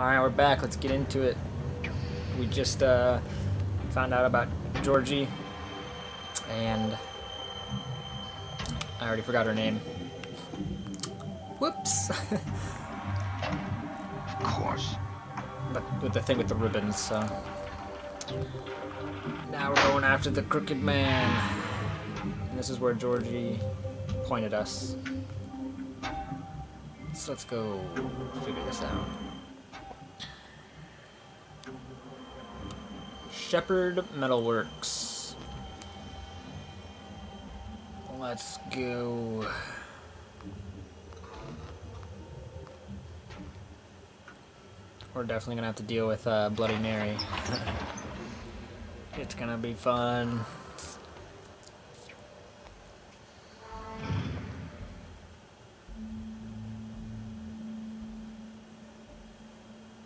Alright, we're back. Let's get into it. We just found out about Georgie, and I already forgot her name. Whoops. Of course. But with the thing with the ribbons, so. Now we're going after the Crooked Man. And this is where Georgie pointed us. So let's go figure this out. Shepherd Metalworks. Let's go. We're definitely gonna have to deal with Bloody Mary. It's gonna be fun.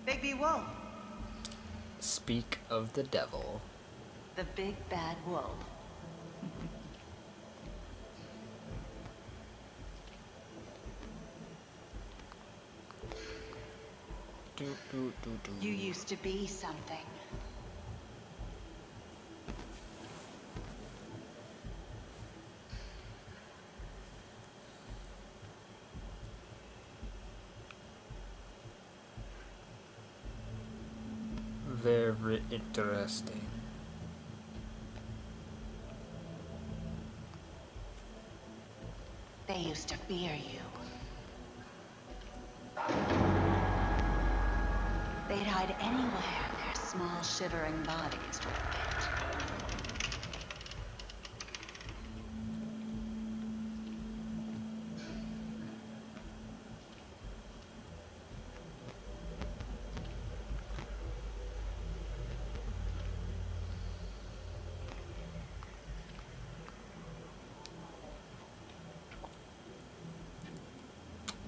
Big Wolf. Speak of the devil. The big bad wolf. You used to be something. Very interesting. They used to fear you. They'd hide anywhere their small, shivering bodies would fit.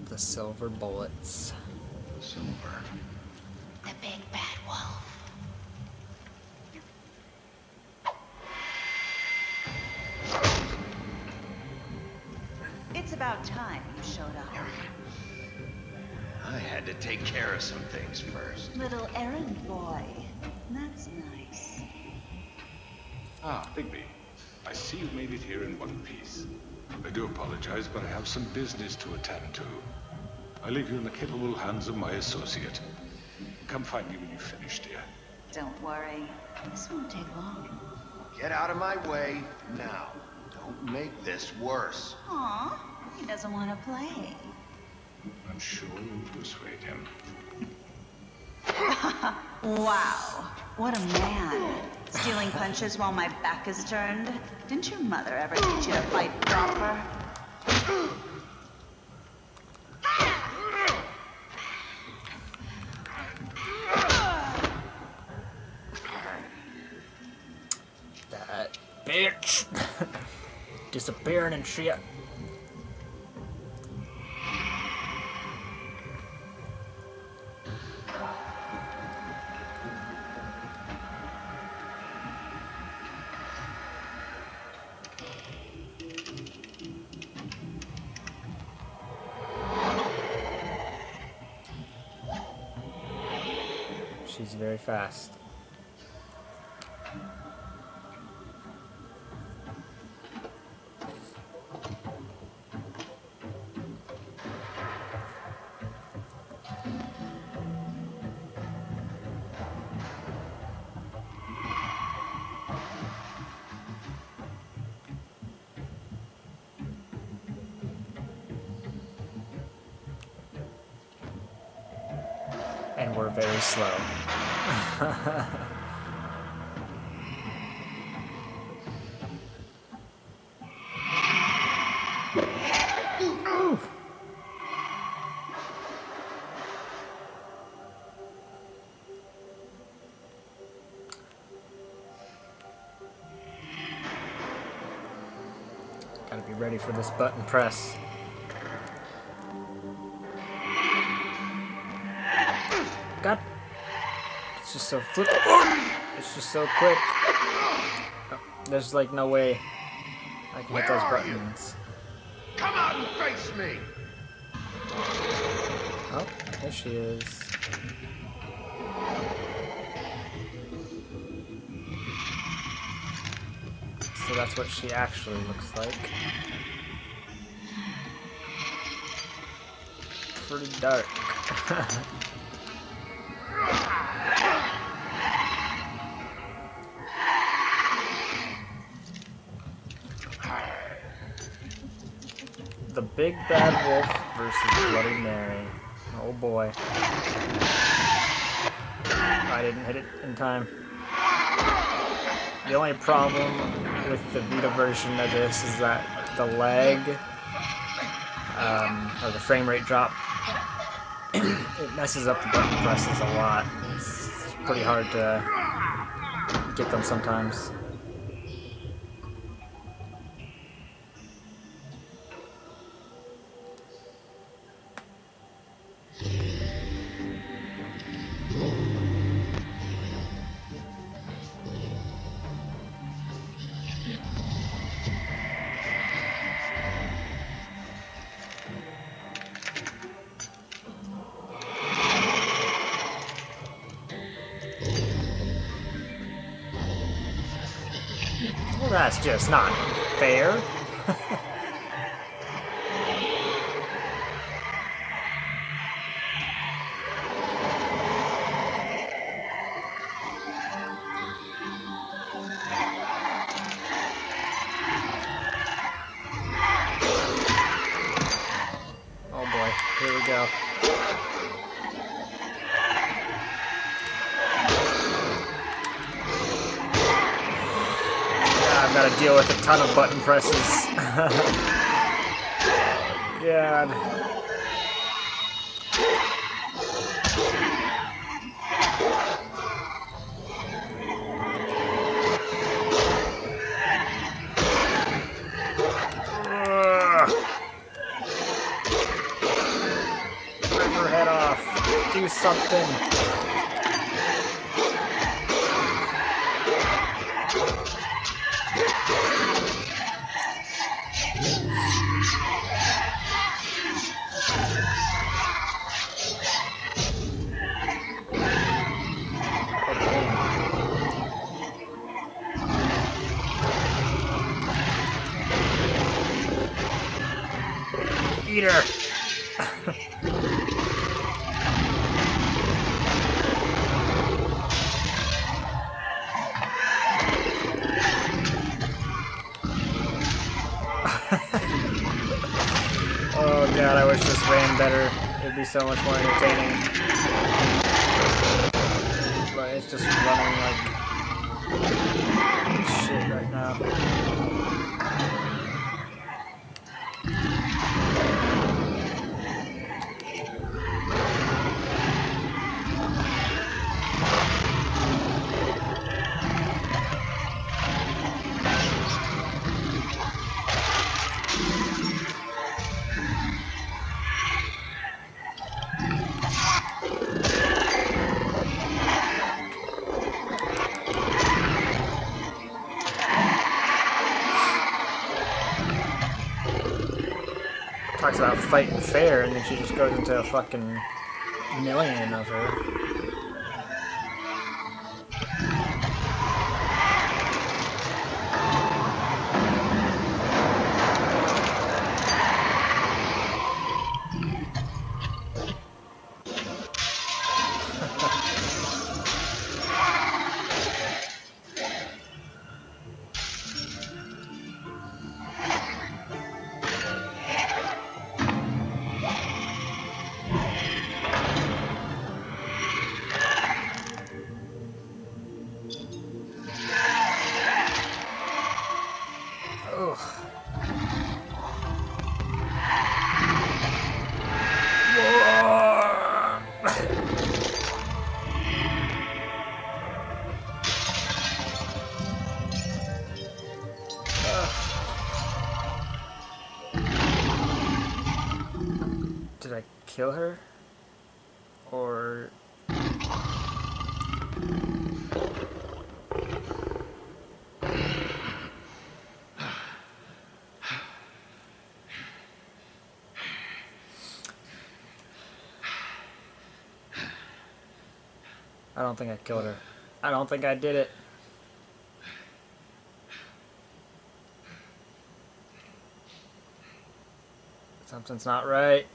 The silver bullets. Silver. The big bad wolf. It's about time you showed up. I had to take care of some things first. Little errand boy. That's nice. Ah, Bigby. I see you made it here in one piece. I do apologize, but I have some business to attend to. I leave you in the capable hands of my associate. Come find me when you've finished, dear. Don't worry. This won't take long. Get out of my way now. Don't make this worse. Aw, he doesn't want to play. I'm sure you'll persuade him. Wow, what a man. Stealing punches while my back is turned? Didn't your mother ever teach you to fight proper? That bitch. Disappearing and shit. She's very fast. And we're very slow. Gotta be ready for this button press. God. It's just so flip. It's just so quick. Oh, there's like no way I can hit those buttons. Come out and face me! Oh, there she is. that's what she actually looks like. Pretty dark. The Big Bad Wolf versus Bloody Mary. Oh boy. I didn't hit it in time. The only problem with the Vita version of this is that the lag, or the frame rate drop, it messes up the button presses a lot. It's pretty hard to get them sometimes. Well, that's just not fair. Oh boy, here we go. I've got to deal with a ton of button presses. God. Rip her head off. Do something. Eat her. Oh god, I wish this ran better. It'd be so much more entertaining. But it's just running like shit right now. Talks about fighting fair, and then she just goes into a fucking million of her. Did I kill her? Or... I don't think I killed her. I don't think I did it. Something's not right.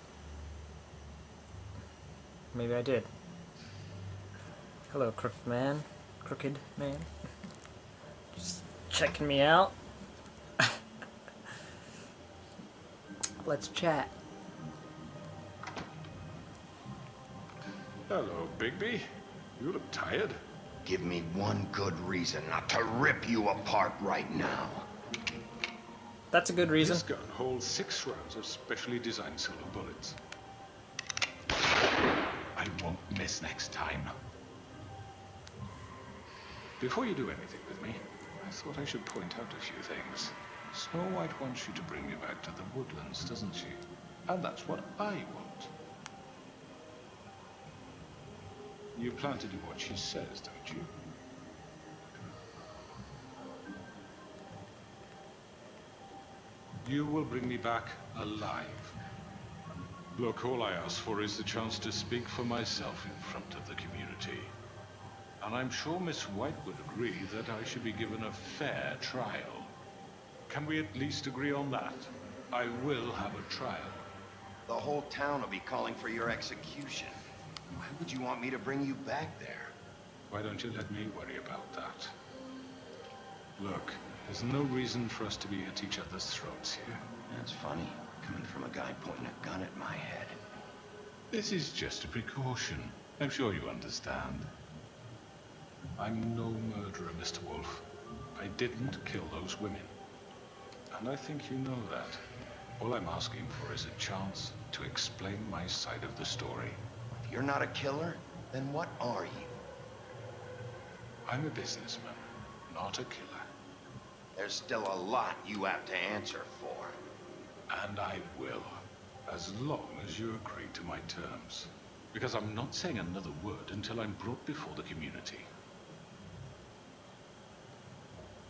Maybe I did. Hello, crooked man. Crooked man. Just checking me out. Let's chat. Hello, Bigby. You look tired. Give me one good reason not to rip you apart right now. That's a good reason. This gun holds 6 rounds of specially designed silver bullets. I won't miss next time. Before you do anything with me, I thought I should point out a few things. Snow White wants you to bring me back to the woodlands, doesn't she? And that's what I want. You plan to do what she says, don't you? You will bring me back alive. Look, all I ask for is the chance to speak for myself in front of the community. And I'm sure Miss White would agree that I should be given a fair trial. Can we at least agree on that? I will have a trial. The whole town will be calling for your execution. Why would you want me to bring you back there? Why don't you let me worry about that? Look, there's no reason for us to be at each other's throats here. That's funny, coming from a guy pointing a gun at my head. This is just a precaution. I'm sure you understand. I'm no murderer, Mr. Wolf. I didn't kill those women. And I think you know that. All I'm asking for is a chance to explain my side of the story. If you're not a killer, then what are you? I'm a businessman, not a killer. There's still a lot you have to answer for. And I will, as long as you agree to my terms. Because I'm not saying another word until I'm brought before the community.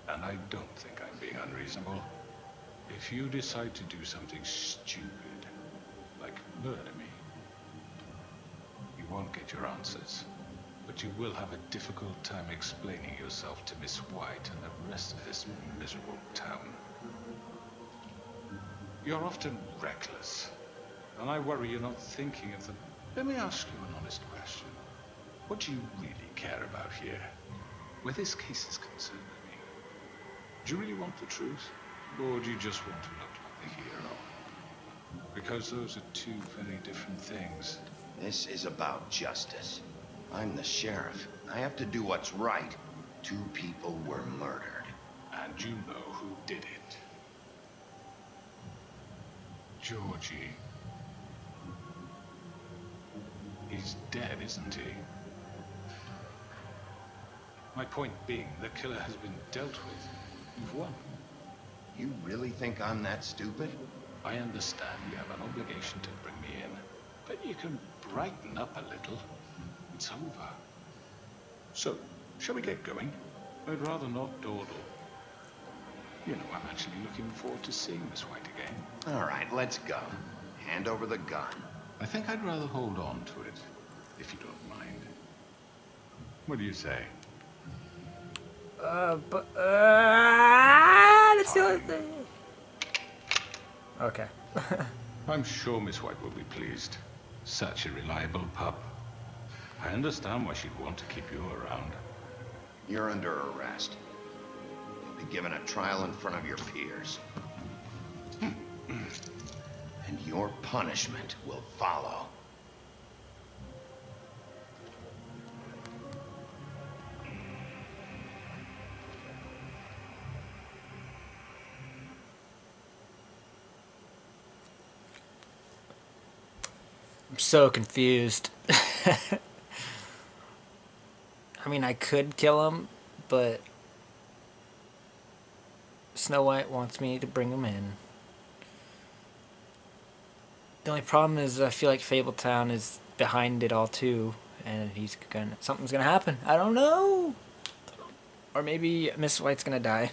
And I don't think I'm being unreasonable. If you decide to do something stupid, like murder me, you won't get your answers. But you will have a difficult time explaining yourself to Miss White and the rest of this miserable town. You're often reckless, and I worry you're not thinking of them. Let me ask you an honest question. What do you really care about here? Where this case is concerned, I mean. Do you really want the truth? Or do you just want to look like the hero? Because those are 2 very different things. This is about justice. I'm the sheriff. I have to do what's right. 2 people were murdered. And you know who did it. Georgie. He's dead, isn't he? My point being, the killer has been dealt with. You've won. You really think I'm that stupid? I understand you have an obligation to bring me in, but you can brighten up a little. It's over. So, shall we get going? I'd rather not dawdle. You know, I'm actually looking forward to seeing Miss White again. All right, let's go. Hand over the gun. I think I'd rather hold on to it, if you don't mind. What do you say? Let's do it. Okay. I'm sure Miss White will be pleased. Such a reliable pup. I understand why she'd want to keep you around. You're under arrest. You'll be given a trial in front of your peers. And your punishment will follow. I'm so confused. I mean, I could kill him, but Snow White wants me to bring him in. The only problem is I feel like Fabletown is behind it all too, and something's gonna happen. I don't know. Or maybe Miss White's gonna die.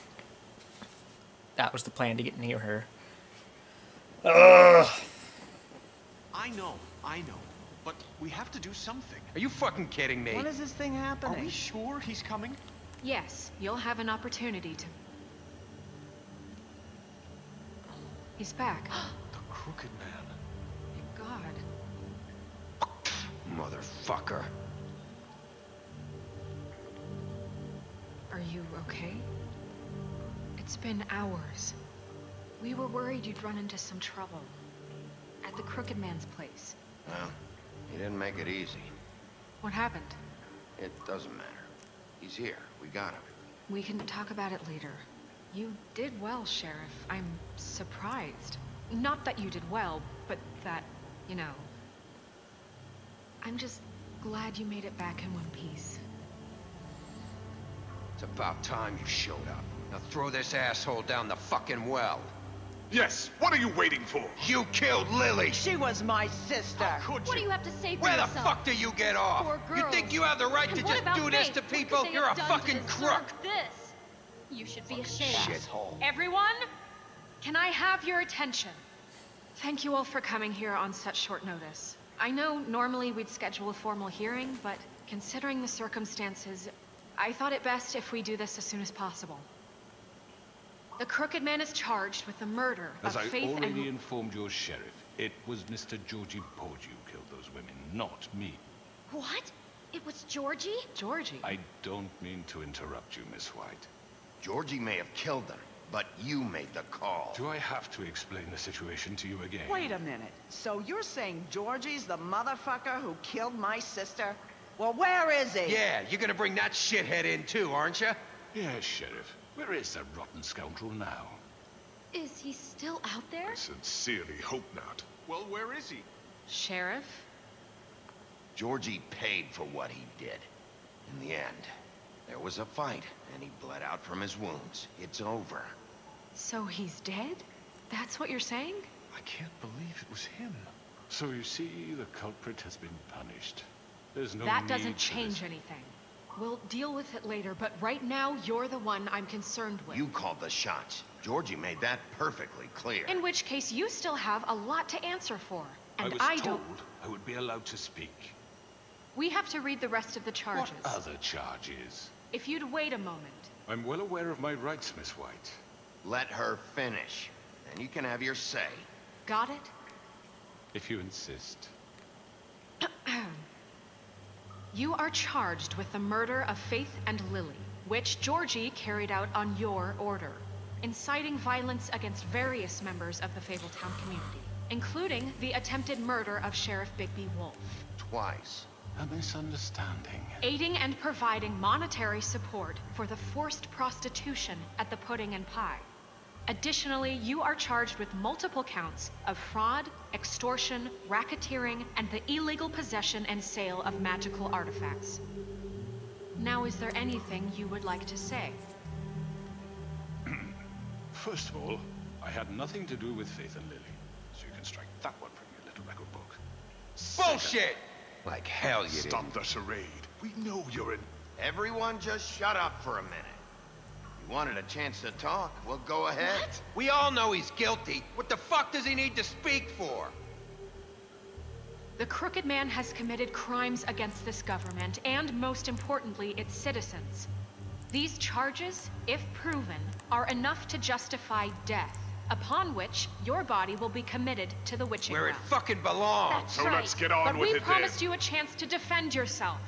That was the plan, to get near her. Ugh. I know. But we have to do something. Are you fucking kidding me? When is this thing happening? Are we sure he's coming? Yes, you'll have an opportunity to... He's back. The Crooked Man. Thank God. Motherfucker. Are you okay? It's been hours. We were worried you'd run into some trouble. At the Crooked Man's place. Well, he didn't make it easy. What happened? It doesn't matter. He's here. We got him. We can talk about it later. You did well, Sheriff. I'm surprised. Not that you did well, but that, you know... I'm just glad you made it back in one piece. It's about time you showed up. Now throw this asshole down the fucking well. Yes, what are you waiting for? You killed Lily! She was my sister. Could What do you? you have to say for Where the yourself? fuck do you get off? Poor You girls. think you have the right And to what just about do this me? to What people? could they You're a have done fucking to deserve crook! This? You should be ashamed. Shithole. Everyone, can I have your attention? Thank you all for coming here on such short notice. I know normally we'd schedule a formal hearing, but considering the circumstances, I thought it best if we do this as soon as possible. The Crooked Man is charged with the murder As of I Faith already and... informed your sheriff, it was Mr. Georgie Porgy who killed those women, not me. What? It was Georgie? Georgie. I don't mean to interrupt you, Miss White. Georgie may have killed them, but you made the call. Do I have to explain the situation to you again? Wait a minute. So you're saying Georgie's the motherfucker who killed my sister? Well, where is he? Yeah, you're gonna bring that shithead in too, aren't you? Yes, Sheriff. Where is that rotten scoundrel now? Is he still out there? I sincerely hope not. Well, where is he? Sheriff? Georgie paid for what he did. In the end, there was a fight, and he bled out from his wounds. It's over. So he's dead? That's what you're saying? I can't believe it was him. So you see, the culprit has been punished. There's no That need doesn't for change this. anything. We'll deal with it later, but right now, you're the one I'm concerned with. You called the shots. Georgie made that perfectly clear. In which case, you still have a lot to answer for. And I was don't... told I would be allowed to speak. We have to read the rest of the charges. What other charges? If you'd wait a moment. I'm well aware of my rights, Miss White. Let her finish. Then you can have your say. Got it? If you insist. You are charged with the murder of Faith and Lily, which Georgie carried out on your order, inciting violence against various members of the Fabletown community, including the attempted murder of Sheriff Bigby Wolf. Twice. A misunderstanding. Aiding and providing monetary support for the forced prostitution at the Pudding and Pie. Additionally, you are charged with multiple counts of fraud, extortion, racketeering, and the illegal possession and sale of magical artifacts. Now, is there anything you would like to say? First of all, I had nothing to do with Faith and Lily, so you can strike that one from your little record book. Bullshit! Like hell you Stop didn't. the charade. We know you're in... Everyone just shut up for a minute. You wanted a chance to talk, well go ahead. What? We all know he's guilty. What the fuck does he need to speak for? The Crooked Man has committed crimes against this government, and most importantly, its citizens. These charges, if proven, are enough to justify death, upon which your body will be committed to the witching Where it well. fucking belongs. That's So right. let's get on But with we it promised then. you a chance to defend yourself,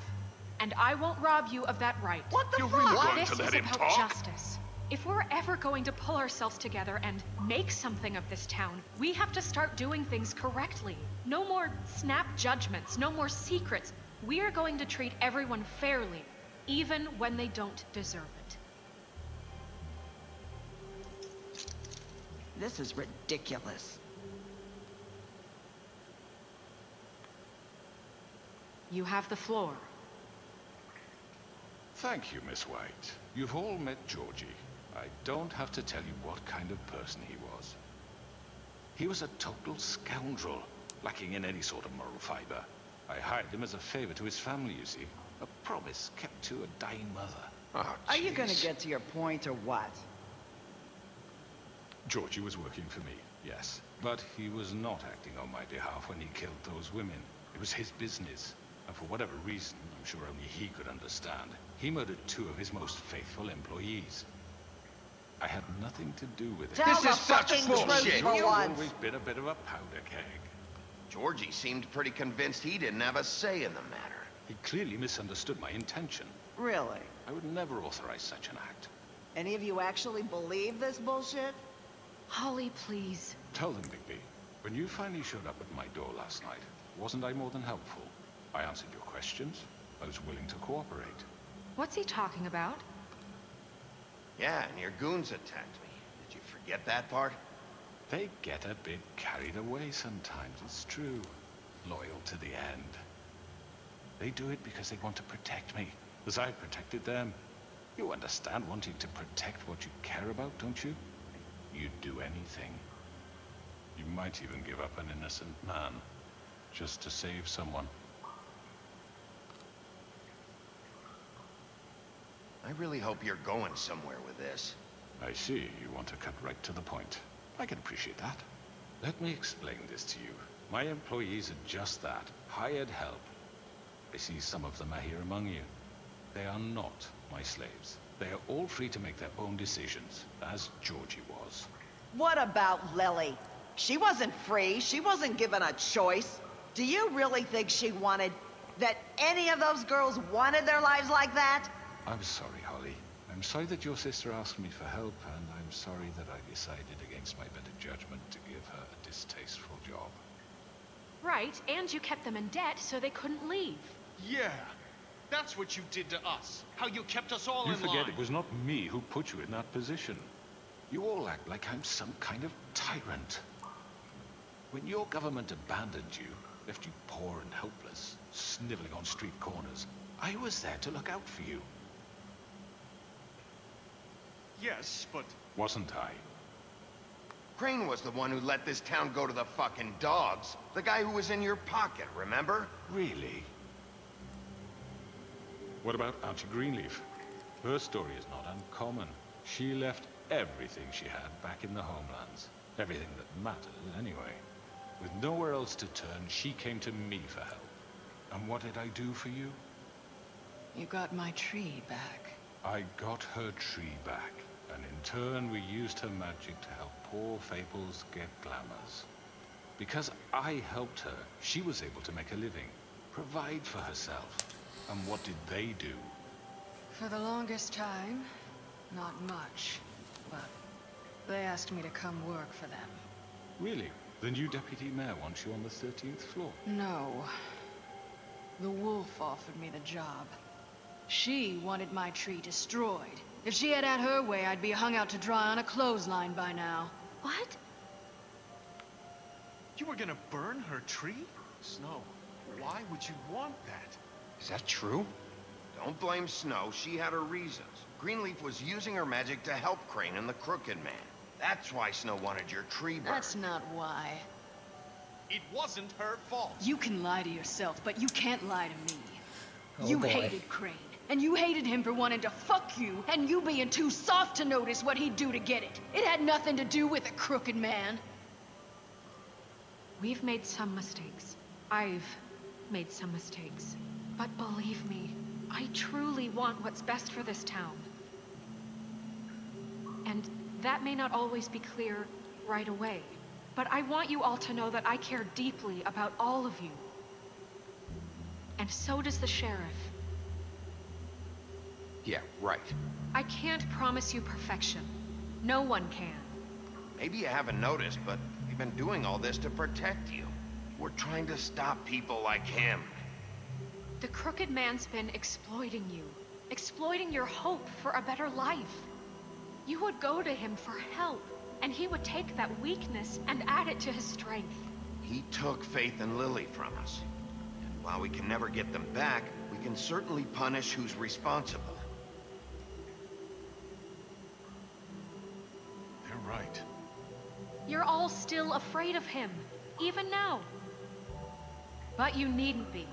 and I won't rob you of that right. What the You're fuck? really going This to let is him about talk? justice. If we're ever going to pull ourselves together and make something of this town, we have to start doing things correctly. No more snap judgments, no more secrets. We are going to treat everyone fairly, even when they don't deserve it. This is ridiculous. You have the floor. Thank you, Miss White. You've all met Georgie. I don't have to tell you what kind of person he was. He was a total scoundrel, lacking in any sort of moral fiber. I hired him as a favor to his family, you see. A promise kept to a dying mother. Oh, Are you gonna jeez. get to your point or what? Georgie was working for me, yes. But he was not acting on my behalf when he killed those women. It was his business. And for whatever reason, I'm sure only he could understand, he murdered two of his most faithful employees. I had nothing to do with it. Tell This the is such fucking bullshit. truth for You've once. always been a bit of a powder keg. Georgie seemed pretty convinced he didn't have a say in the matter. He clearly misunderstood my intention. Really? I would never authorize such an act. Any of you actually believe this bullshit? Holly, please. Tell them, Digby, when you finally showed up at my door last night, wasn't I more than helpful? I answered your questions. I was willing to cooperate. What's he talking about? Yeah, and your goons attacked me. Did you forget that part? They get a bit carried away sometimes, it's true. Loyal to the end. They do it because they want to protect me, as I protected them. You understand wanting to protect what you care about, don't you? You'd do anything. You might even give up an innocent man, just to save someone. I really hope you're going somewhere with this. I see, you want to cut right to the point. I can appreciate that. Let me explain this to you. My employees are just that, hired help. I see some of them are here among you. They are not my slaves. They are all free to make their own decisions, as Georgie was. What about Lily? She wasn't free. She wasn't given a choice. Do you really think she wanted... that any of those girls wanted their lives like that? I'm sorry, Holly. I'm sorry that your sister asked me for help, and I'm sorry that I decided against my better judgment to give her a distasteful job. Right, and you kept them in debt so they couldn't leave. Yeah, that's what you did to us. How you kept us all You in forget line. it was not me who put you in that position. You all act like I'm some kind of tyrant. When your government abandoned you, left you poor and helpless, sniveling on street corners, I was there to look out for you. Yes, but... Wasn't I? Crane was the one who let this town go to the fucking dogs. The guy who was in your pocket, remember? Really? What about Auntie Greenleaf? Her story is not uncommon. She left everything she had back in the homelands. Everything that mattered, anyway. With nowhere else to turn, she came to me for help. And what did I do for you? You got my tree back. I got her tree back. And in turn, we used her magic to help poor Fables get glamours. Because I helped her, she was able to make a living, provide for herself. And what did they do? For the longest time, not much. But they asked me to come work for them. Really? The new deputy mayor wants you on the 13th floor? No. The wolf offered me the job. She wanted my tree destroyed. If she had her way, I'd be hung out to dry on a clothesline by now. What? You were gonna burn her tree? Snow, why would you want that? Is that true? Don't blame Snow. She had her reasons. Greenleaf was using her magic to help Crane and the Crooked Man. That's why Snow wanted your tree burned. That's not why. It wasn't her fault. You can lie to yourself, but you can't lie to me. Oh, You boy. hated Crane, and you hated him for wanting to fuck you, and you being too soft to notice what he'd do to get it. It had nothing to do with a crooked man. We've made some mistakes. I've made some mistakes. But believe me, I truly want what's best for this town. And that may not always be clear right away. But I want you all to know that I care deeply about all of you. And so does the sheriff. Yeah, right. I can't promise you perfection. No one can. Maybe you haven't noticed, but we've been doing all this to protect you. We're trying to stop people like him. The Crooked Man's been exploiting you. Exploiting your hope for a better life. You would go to him for help, and he would take that weakness and add it to his strength. He took Faith and Lily from us. And while we can never get them back, we can certainly punish who's responsible. They're right. You're all still afraid of him, even now. But you needn't be.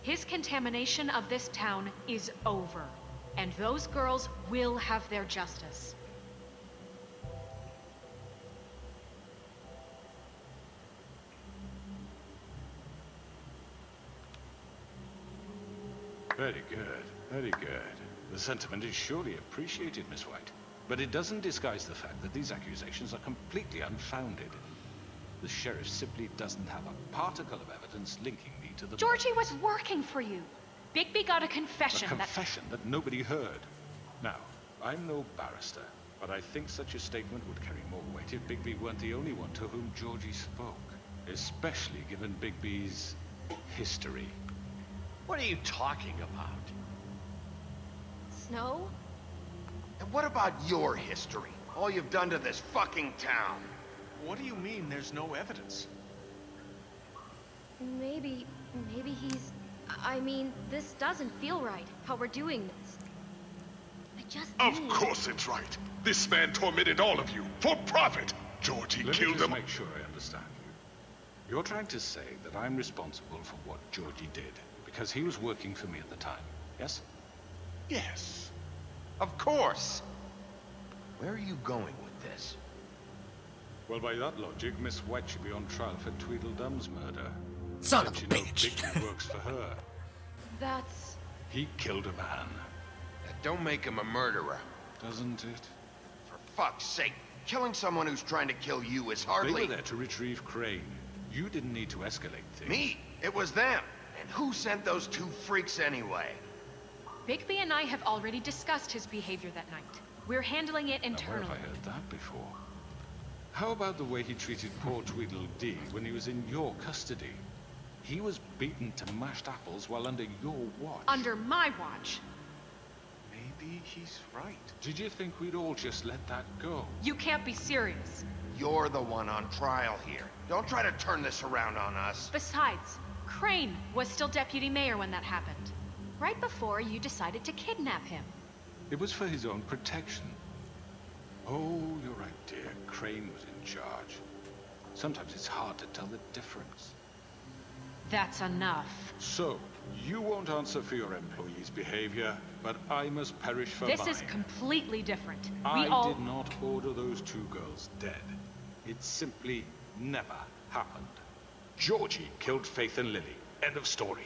His contamination of this town is over, and those girls will have their justice. Very good, very good. The sentiment is surely appreciated, Miss White. But it doesn't disguise the fact that these accusations are completely unfounded. The sheriff simply doesn't have a particle of evidence linking me to the... Georgie was working for you. Bigby got a confession A confession that nobody heard. Now, I'm no barrister, but I think such a statement would carry more weight if Bigby weren't the only one to whom Georgie spoke. Especially given Bigby's history. What are you talking about? Snow? And what about your history? All you've done to this fucking town? What do you mean there's no evidence? Maybe he's... I mean, this doesn't feel right, how we're doing this. I just Of need... course it's right. This man tormented all of you for profit. Georgie Let me killed just him. make sure I understand you. You're trying to say that I'm responsible for what Georgie did because he was working for me at the time, yes? Yes. Of course. Where are you going with this? Well, by that logic, Miss White should be on trial for Tweedledum's murder. Son of a She knows bitch. Bigby works for her. That's... He killed a man. That don't make him a murderer. Doesn't it? For fuck's sake, killing someone who's trying to kill you is They hardly... were there to retrieve Crane. You didn't need to escalate things. Me? It was them. And who sent those two freaks anyway? Bigby and I have already discussed his behavior that night. We're handling it Now, where internally. have I heard that before? How about the way he treated poor Tweedledee when he was in your custody? He was beaten to mashed apples while under your watch. Under my watch. Maybe he's right. Did you think we'd all just let that go? You can't be serious. You're the one on trial here. Don't try to turn this around on us. Besides, Crane was still deputy mayor when that happened. Right before you decided to kidnap him. It was for his own protection. Oh, you're right, dear. Crane was in charge. Sometimes it's hard to tell the difference. That's enough. So, you won't answer for your employees' behavior, but I must perish for This mine. is completely different. I did not order those two girls dead. It simply never happened. Georgie killed Faith and Lily. End of story.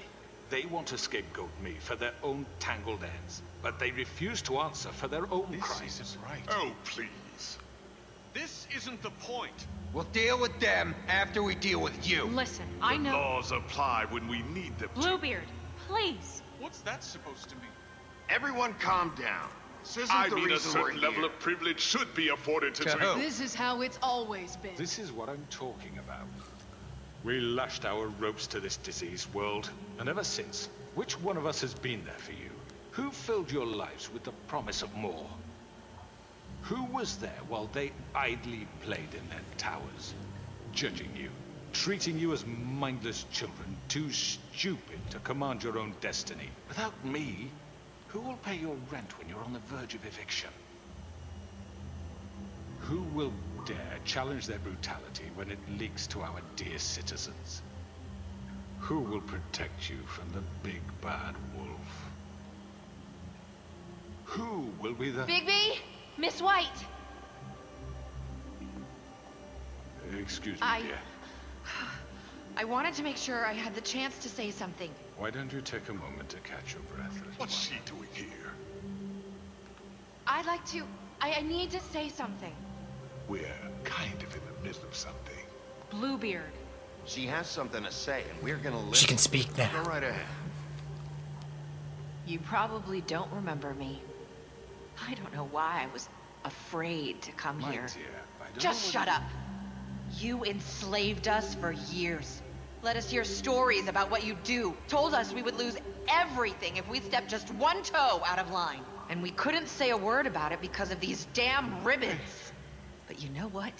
They want to scapegoat me for their own tangled ends, but they refuse to answer for their own This crimes. isn't right. Oh, please. This isn't the point. We'll deal with them after we deal with you. Listen, I The know... laws apply when we need them to. Bluebeard, please. What's that supposed to mean? Everyone calm down. This isn't I the mean, a reason we're certain level here. of privilege should be afforded to To Tweedle. who? This is how it's always been. This is what I'm talking about. We lashed our ropes to this diseased world, and ever since, which one of us has been there for you? Who filled your lives with the promise of more? Who was there while they idly played in their towers, judging you, treating you as mindless children, too stupid to command your own destiny? Without me, who will pay your rent when you're on the verge of eviction? Who will dare challenge their brutality when it leaks to our dear citizens? Who will protect you from the big bad wolf? Who will be the... Bigby? Miss White! Excuse me, dear. I wanted to make sure I had the chance to say something. Why don't you take a moment to catch your breath? little What's one? she doing here? I'd like to... I need to say something. We're kind of in the middle of something. Bluebeard. She has something to say, and we're gonna listen. She can speak now. Go right ahead. You probably don't remember me. I don't know why I was afraid to come My here. dear, I don't Just know shut what up. You enslaved us for years. Let us hear stories about what you do. Told us we would lose everything if we stepped just one toe out of line. And we couldn't say a word about it because of these damn ribbons. But you know what?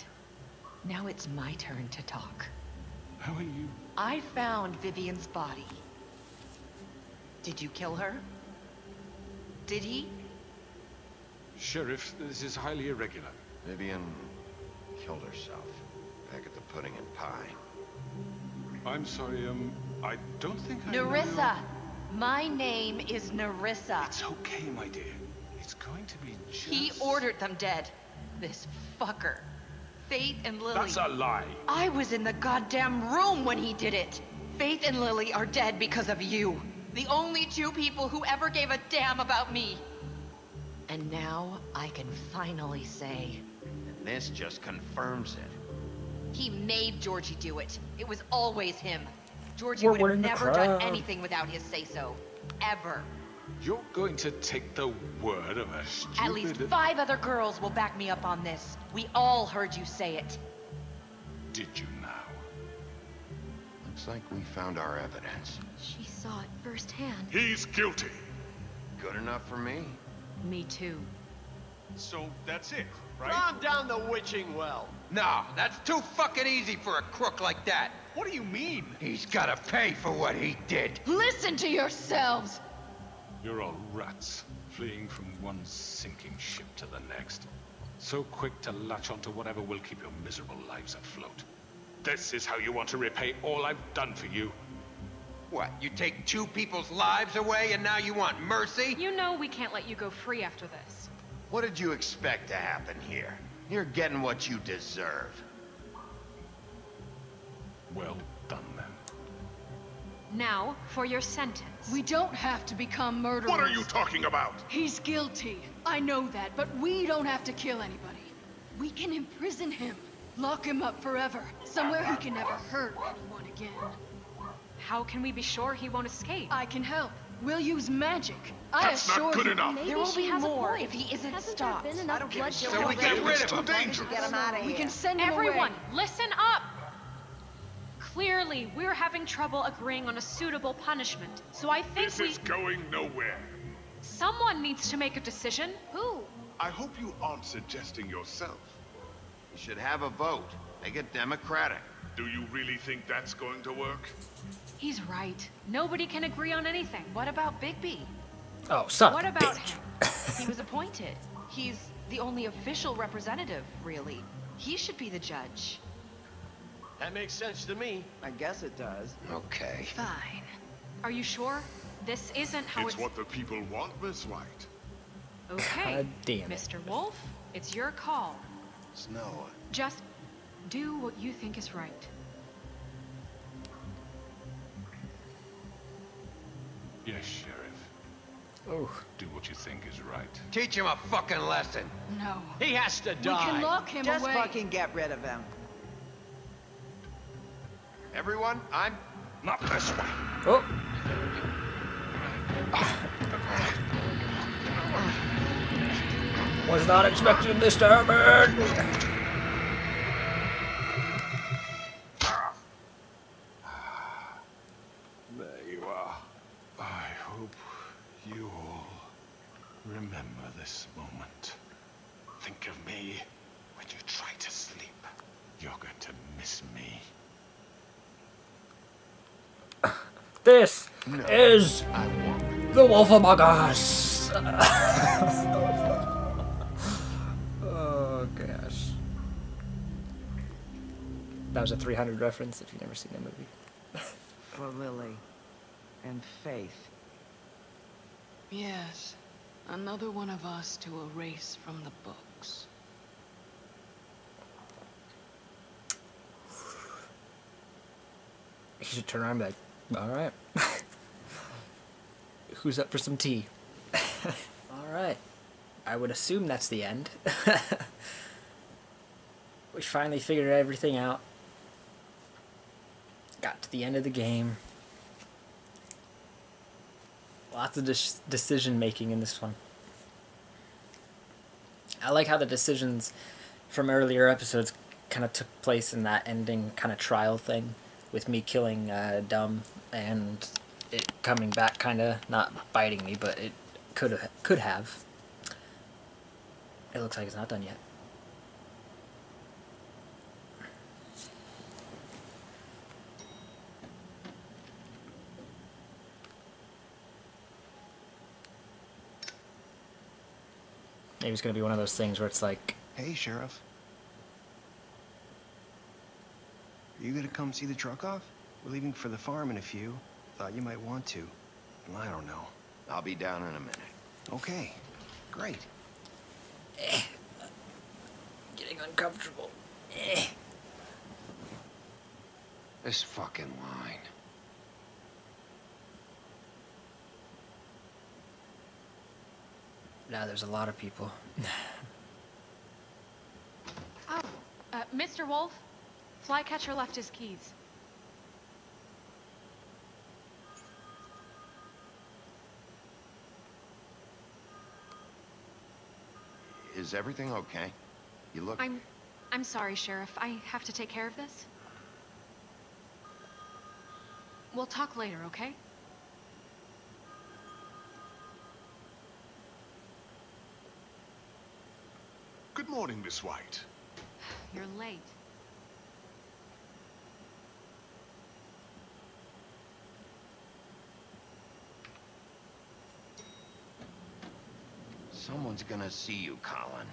Now it's my turn to talk. How are you? I found Vivian's body. Did you kill her? Did he? Sheriff, this is highly irregular. Vivian killed herself back at the pudding and pie. I'm sorry, I don't think I know Nerissa! My name is Nerissa. It's okay, my dear. It's going to be just... He ordered them dead. This fucker. Faith and Lily. That's a lie. I was in the goddamn room when he did it. Faith and Lily are dead because of you. The only two people who ever gave a damn about me. And now I can finally say... And this just confirms it. He made Georgie do it. It was always him. Georgie We're would have winning the never done crowd. anything without his say-so. Ever. You're going to take the word of a stupid... At least 5 other girls will back me up on this. We all heard you say it. Did you now? Looks like we found our evidence. She saw it firsthand. He's guilty. Good enough for me. Me too. So that's it, right? Calm down the witching well. No, that's too fucking easy for a crook like that. What do you mean? He's gotta pay for what he did. Listen to yourselves! You're all rats, fleeing from one sinking ship to the next. So quick to latch onto whatever will keep your miserable lives afloat. This is how you want to repay all I've done for you. What, you take 2 people's lives away and now you want mercy? You know we can't let you go free after this. What did you expect to happen here? You're getting what you deserve. Well done, then. Now, for your sentence. We don't have to become murderers. What are you talking about? He's guilty. I know that, but we don't have to kill anybody. We can imprison him. Lock him up forever. Somewhere he can never hurt anyone again. How can we be sure he won't escape? I can help. We'll use magic. That's not good enough. Maybe There will she be has a more point. if he isn't Hasn't stopped. there been enough bloodshed So we get already? rid It's of too him. dangerous. Get him out of here. We can send him Everyone, away. listen up! Clearly, we're having trouble agreeing on a suitable punishment, so I think This is going nowhere. someone needs to make a decision. Who? I hope you aren't suggesting yourself. You should have a vote. Make it democratic. Do you really think that's going to work? He's right. Nobody can agree on anything. What about Bigby? Oh, son What of a about bitch. He was appointed. He's the only official representative, really. He should be the judge. That makes sense to me. I guess it does. Okay. Fine. Are you sure? This isn't how It's what the people want, Miss White. Okay, God damn it. Mr. Wolf, it's your call. Snow. Just do what you think is right. Yes, Sheriff. Oh. Do what you think is right. Teach him a fucking lesson. No. He has to We die. can lock him Just away. fucking get rid of him. Everyone, I'm... Not this way. Oh. Was not expecting this to happen. There you are. I hope you all remember this moment. Think of me when you try to sleep. You're going to miss me. This is the Wolf Among Us. Oh gosh. That was a 300 reference if you've never seen that movie. For Lily. And Faith. Yes. Another one of us to erase from the books. You should turn around and be like, alright. Who's up for some tea? Alright. I would assume that's the end. We finally figured everything out. Got to the end of the game. Lots of decision making in this one. I like how the decisions from earlier episodes kind of took place in that ending kind of trial thing with me killing Dumb and it coming back, kind of not biting me, but it could have. It looks like it's not done yet. Maybe it's gonna be one of those things where it's like, Hey, Sheriff. Are you gonna come see the truck off? We're leaving for the farm in a few. Thought you might want to. I don't know. I'll be down in a minute. Okay. Great. getting uncomfortable. This fucking line. Now there's a lot of people. Oh, Mr. Wolf, Flycatcher left his keys. Is everything okay? You look... I'm sorry, Sheriff. I have to take care of this. We'll talk later, okay? Good morning, Miss White. You're late. Someone's gonna see you, Colin.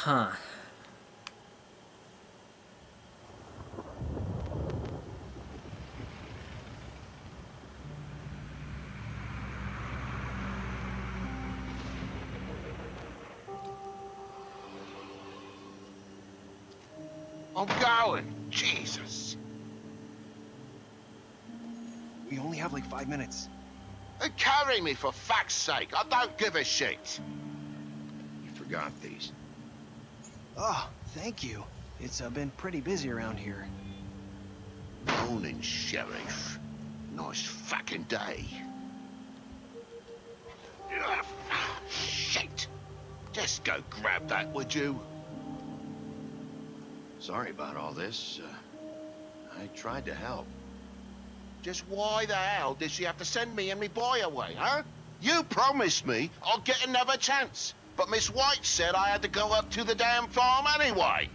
Huh. I'm going. Jesus. We only have like 5 minutes. Carry me, for fuck's sake. I don't give a shit. You forgot these. Oh, thank you. It's been pretty busy around here. Morning, Sheriff. Nice fucking day. Ugh, shit. Just go grab that, would you? Sorry about all this. I tried to help. Just why the hell did she have to send me and me boy away, huh? You promised me I'll get another chance. But Miss White said I had to go up to the damn farm anyway.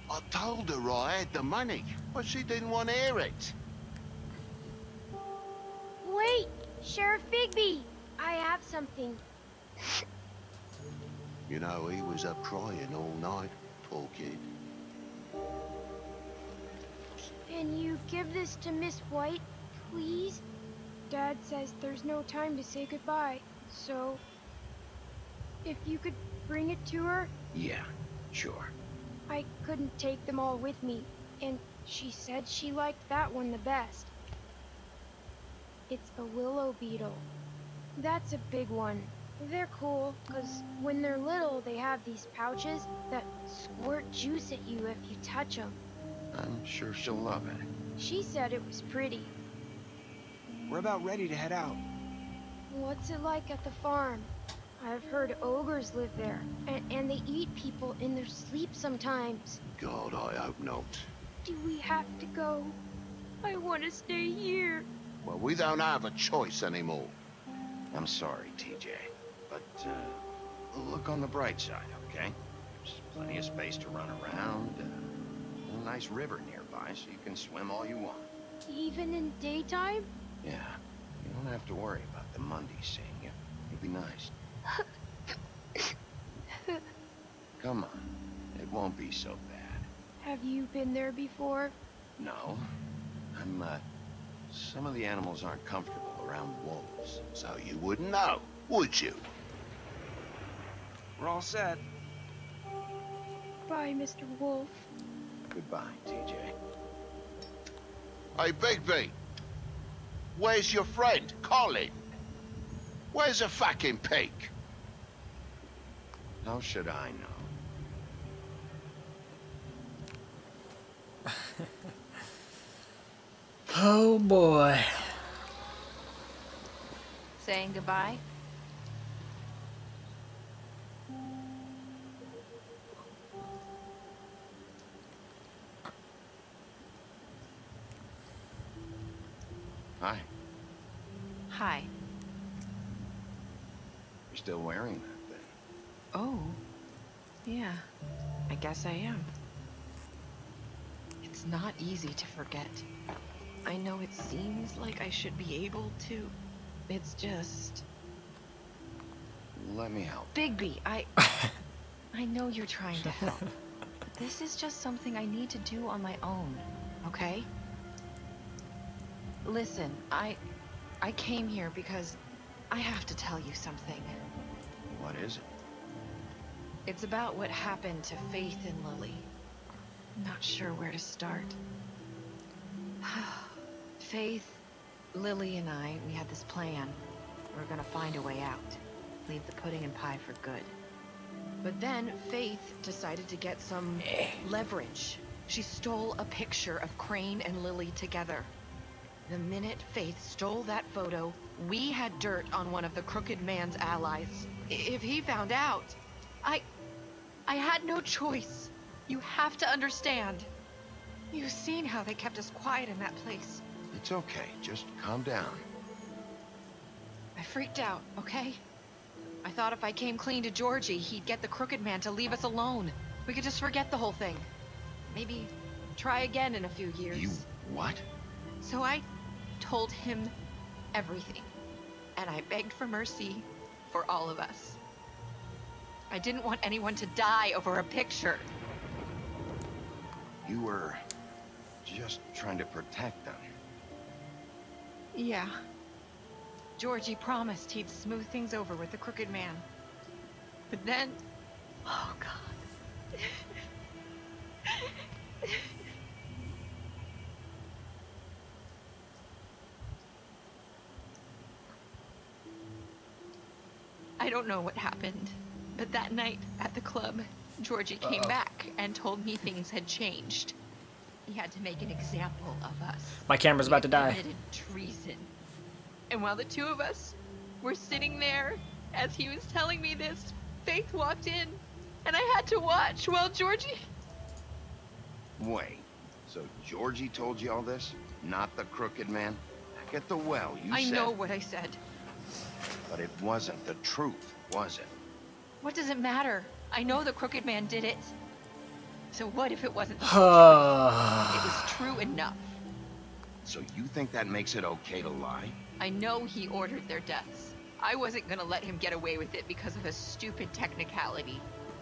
I told her I had the money, but she didn't want to hear it. Wait, Sheriff Bigby, I have something. You know, he was up crying all night, poor kid. Can you give this to Miss White, please? Dad says there's no time to say goodbye, so... if you could bring it to her? Yeah, sure. I couldn't take them all with me, and she said she liked that one the best. It's a willow beetle. That's a big one. They're cool, because when they're little, they have these pouches that squirt juice at you if you touch them. I'm sure she'll love it. She said it was pretty. We're about ready to head out. What's it like at the farm? I've heard ogres live there, and they eat people in their sleep sometimes. God, I hope not. Do we have to go? I want to stay here. Well, we don't have a choice anymore. I'm sorry, TJ, but look on the bright side, okay? There's plenty of space to run around, a nice river nearby so you can swim all you want. Even in daytime? Yeah, you don't have to worry about the Monday seeing you. You'll be nice. Come on, it won't be so bad. Have you been there before? No, some of the animals aren't comfortable around wolves, so you wouldn't know, would you? We're all set. Bye, Mr. Wolf. Goodbye, TJ. Hey, Bigby. Where's your friend, Colin? Where's the fucking pig? How should I know? Oh boy. Saying goodbye? Hi. Hi. You're still wearing that thing. Oh. Yeah. I guess I am. It's not easy to forget. I know it seems like I should be able to. It's just... Let me help. Bigby, I know you're trying to help. But this is just something I need to do on my own, okay? Listen, I came here because I have to tell you something. What is it? It's about what happened to Faith and Lily. I'm not sure where to start. Faith, Lily, and I, we had this plan. We were gonna find a way out. Leave the pudding and pie for good. But then Faith decided to get some leverage. She stole a picture of Crane and Lily together. The minute Faith stole that photo, we had dirt on one of the Crooked Man's allies. If he found out, I had no choice. You have to understand. You've seen how they kept us quiet in that place. It's okay. Just calm down. I freaked out, okay? I thought if I came clean to Georgie, he'd get the Crooked Man to leave us alone. We could just forget the whole thing. Maybe try again in a few years. You what? So I told him everything. And I begged for mercy for all of us. I didn't want anyone to die over a picture. You were just trying to protect them. Yeah. Georgie promised he'd smooth things over with the Crooked Man. But then... Oh, God. I don't know what happened, but that night at the club, Georgie came back and told me things had changed. He had to make an example of us. My camera's about to die. He committed treason. And while the two of us were sitting there, as he was telling me this, Faith walked in, and I had to watch while Georgie... Wait, so Georgie told you all this? Not the Crooked Man? Back at the well, you said... I know what I said. But it wasn't the truth, was it? What does it matter? I know the Crooked Man did it. So what if it wasn't true? It was true enough. So you think that makes it okay to lie? I know he ordered their deaths. I wasn't gonna let him get away with it because of a stupid technicality.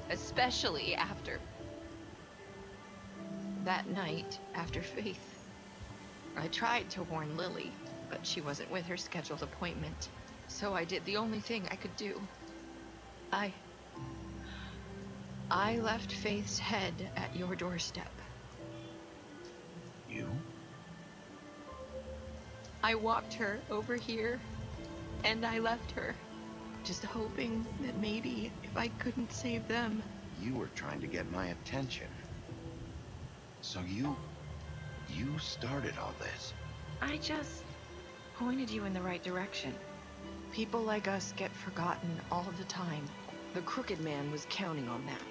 Especially after... that night, after Faith. I tried to warn Lily, but she wasn't with her scheduled appointment. So I did the only thing I could do. I left Faith's head at your doorstep. You? I walked her over here, and I left her, just hoping that maybe if I couldn't save them... You were trying to get my attention. So you started all this. I just pointed you in the right direction. People like us get forgotten all the time. The Crooked Man was counting on that.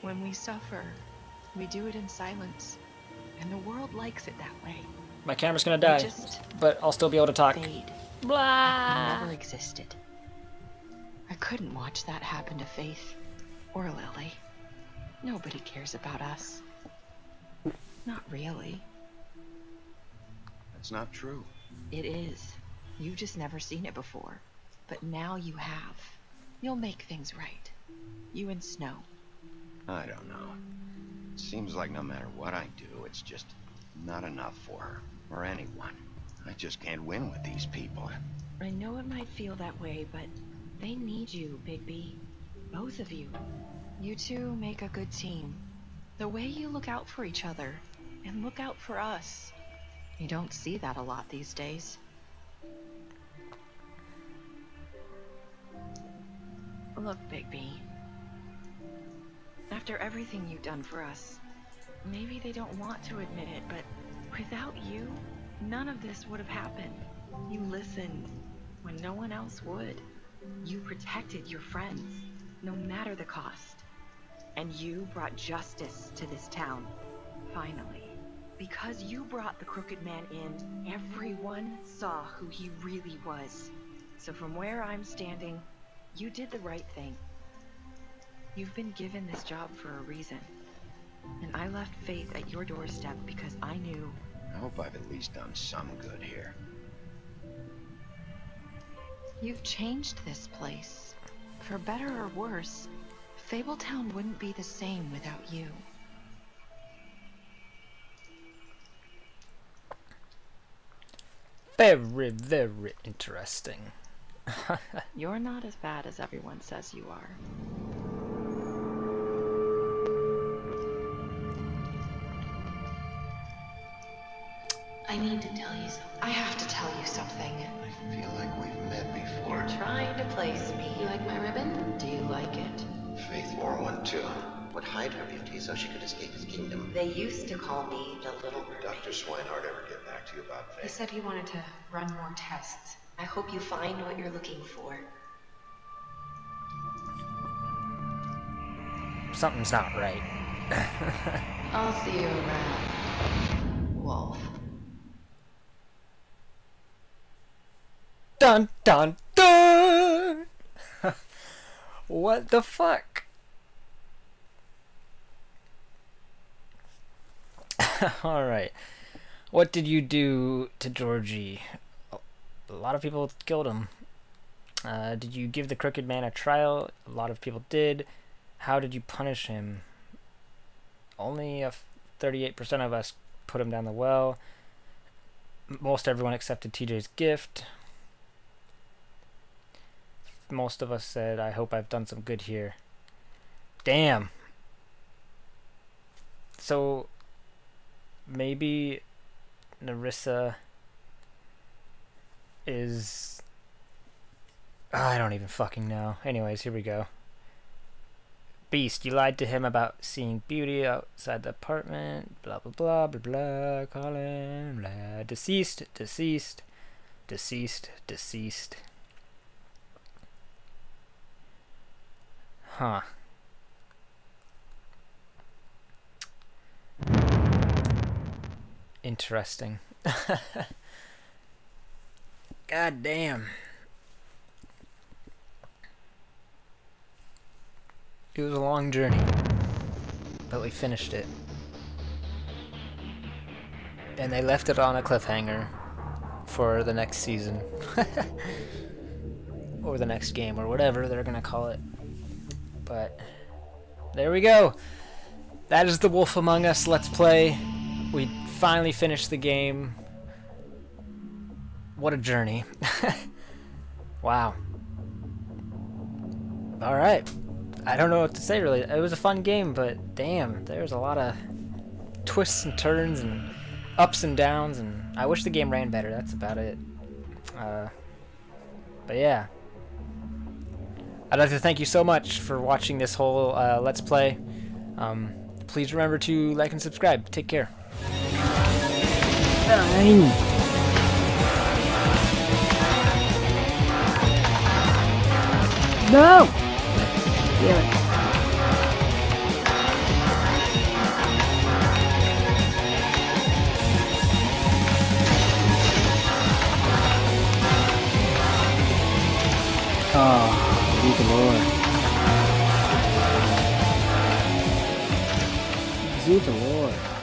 When we suffer, we do it in silence. And the world likes it that way. My camera's gonna die, but I'll still be able to talk. Fade. Blah. Like never existed. I couldn't watch that happen to Faith or Lily. Nobody cares about us. Not really. That's not true. It is. You've just never seen it before. But now you have. You'll make things right. You and Snow. I don't know. It seems like no matter what I do, it's just not enough for her, or anyone. I just can't win with these people. I know it might feel that way, but they need you, Bigby. Both of you. You two make a good team. The way you look out for each other, and look out for us. You don't see that a lot these days. Look, Bigby. After everything you've done for us, maybe they don't want to admit it, but without you, none of this would have happened. You listened when no one else would. You protected your friends, no matter the cost. And you brought justice to this town, finally. Because you brought the Crooked Man in, everyone saw who he really was. So from where I'm standing, you did the right thing. You've been given this job for a reason. And I left Faith at your doorstep because I knew... I hope I've at least done some good here. You've changed this place. For better or worse, Fabletown wouldn't be the same without you. Very, very interesting. You're not as bad as everyone says you are. I need to tell you something. I have to tell you something. I feel like we've met before. You're trying to place me. You like my ribbon? Do you like it? Faith wore one too. Would hide her beauty so she could escape his kingdom. They used to call me the Little Mermaid. Dr. Swinehart ever get back to you about Faith? He said he wanted to run more tests. I hope you find what you're looking for. Something's not right. I'll see you around, Wolf. Dun dun dun! What the fuck? Alright. What did you do to Georgie? A lot of people killed him. Did you give the crooked man a trial? A lot of people did. How did you punish him? Only 38% of us put him down the well. Most everyone accepted TJ's gift. Most of us said, I hope I've done some good here. Damn. So, maybe Nerissa is... I don't even fucking know. Anyways, here we go. Beast, you lied to him about seeing beauty outside the apartment. Blah, blah, blah, blah, blah. Colin, blah. Deceased, deceased, deceased, deceased. Huh. Interesting. God damn. It was a long journey, but we finished it. And they left it on a cliffhanger for the next season. Or the next game, or whatever they're gonna call it. But there we go. That is The Wolf Among Us Let's Play. We finally finished the game. What a journey. Wow. Alright. I don't know what to say really. It was a fun game, but damn, there's a lot of twists and turns and ups and downs, and I wish the game ran better. That's about it. But yeah. I'd like to thank you so much for watching this whole Let's Play. Please remember to like and subscribe. Take care. No! Damn it. Oh, good lord. Good lord.